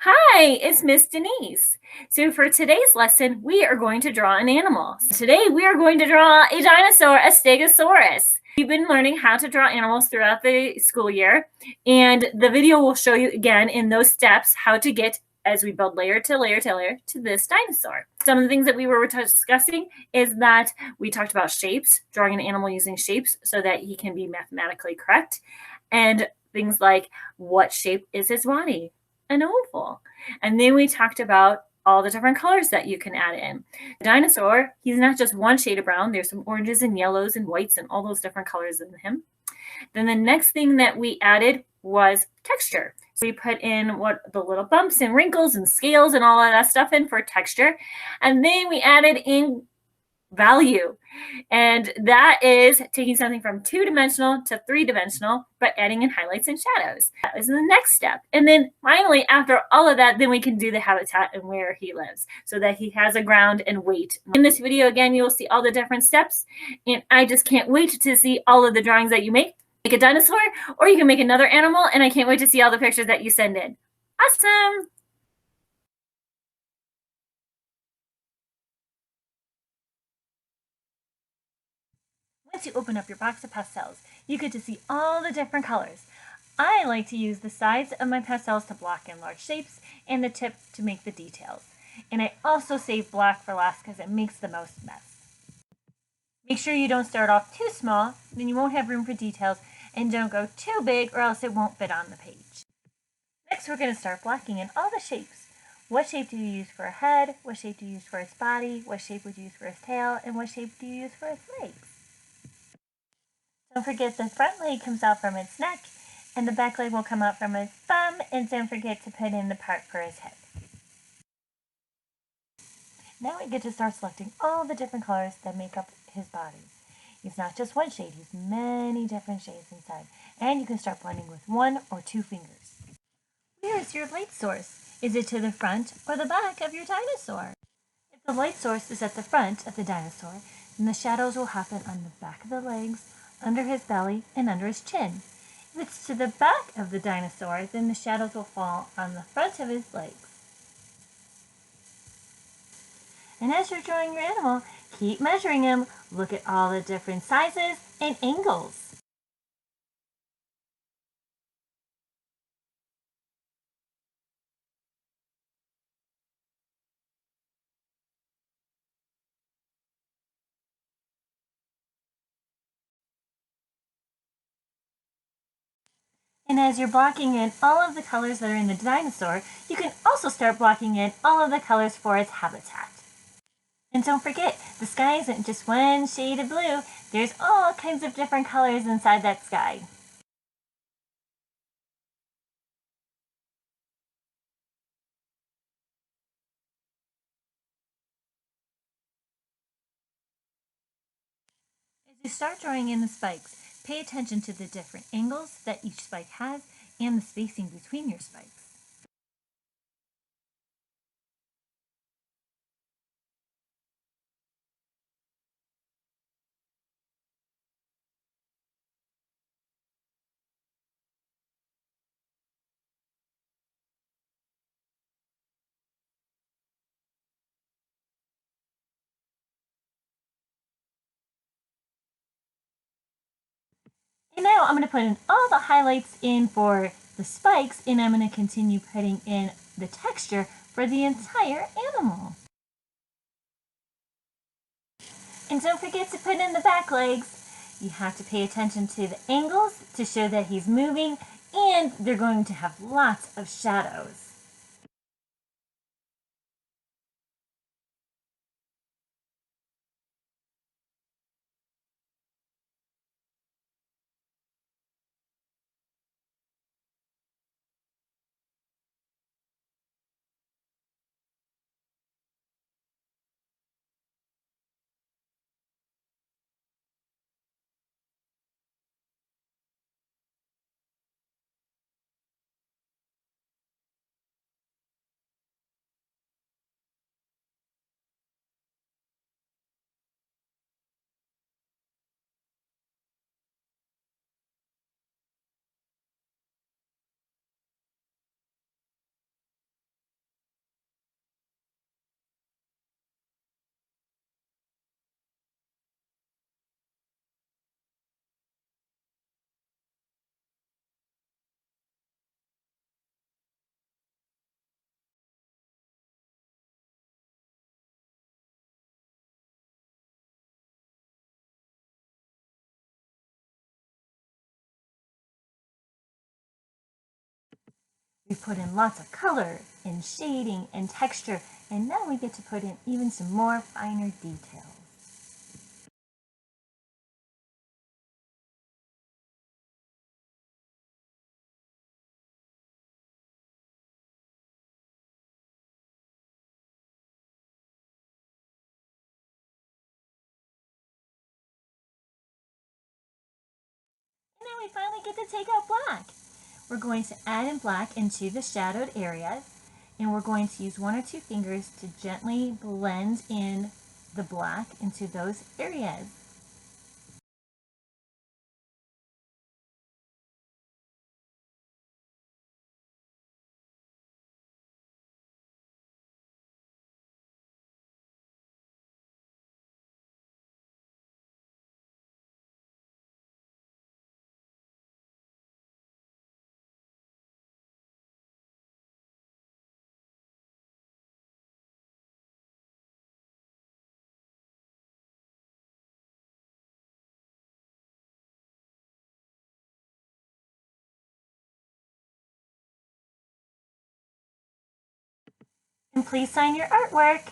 Hi, it's Miss Denise. So for today's lesson, we are going to draw an animal. Today we are going to draw a dinosaur, a stegosaurus. We've been learning how to draw animals throughout the school year, and the video will show you again in those steps how to get as we build layer to layer to layer to this dinosaur. Some of the things that we were discussing is that we talked about shapes, drawing an animal using shapes so that he can be mathematically correct, and things like what shape is his body? An oval. And then we talked about all the different colors that you can add in. The dinosaur, he's not just one shade of brown, there's some oranges and yellows and whites and all those different colors in him. Then the next thing that we added was texture. So we put in what the little bumps and wrinkles and scales and all of that stuff in for texture. And then we added in value. And that is taking something from two-dimensional to three-dimensional, but adding in highlights and shadows. That is the next step. And then finally, after all of that, then we can do the habitat and where he lives so that he has a ground and weight. In this video, again, you'll see all the different steps. And I just can't wait to see all of the drawings that you make. Make a dinosaur, or you can make another animal, and I can't wait to see all the pictures that you send in. Awesome! Once you open up your box of pastels, you get to see all the different colors. I like to use the sides of my pastels to block in large shapes and the tip to make the details. And I also save black for last because it makes the most mess. Make sure you don't start off too small, then you won't have room for details, and don't go too big or else it won't fit on the page. Next, we're going to start blocking in all the shapes. What shape do you use for a head? What shape do you use for his body? What shape would you use for his tail? And what shape do you use for his legs? Don't forget the front leg comes out from its neck, and the back leg will come out from his thumb, and don't forget to put in the part for his head. Now we get to start selecting all the different colors that make up his body. He's not just one shade, he's many different shades inside, and you can start blending with one or two fingers. Where is your light source? Is it to the front or the back of your dinosaur? If the light source is at the front of the dinosaur, then the shadows will happen on the back of the legs, under his belly, and under his chin. If it's to the back of the dinosaur, then the shadows will fall on the front of his legs. And as you're drawing your animal, keep measuring him. Look at all the different sizes and angles. And as you're blocking in all of the colors that are in the dinosaur, you can also start blocking in all of the colors for its habitat. And don't forget, the sky isn't just one shade of blue. There's all kinds of different colors inside that sky. As you start drawing in the spikes, pay attention to the different angles that each spike has and the spacing between your spikes. And now I'm going to put in all the highlights in for the spikes, and I'm going to continue putting in the texture for the entire animal. And don't forget to put in the back legs. You have to pay attention to the angles to show that he's moving, and they're going to have lots of shadows. We put in lots of color and shading and texture, and now we get to put in even some more finer details. And then we finally get to take out black. We're going to add in black into the shadowed areas, and we're going to use one or two fingers to gently blend in the black into those areas. And please sign your artwork.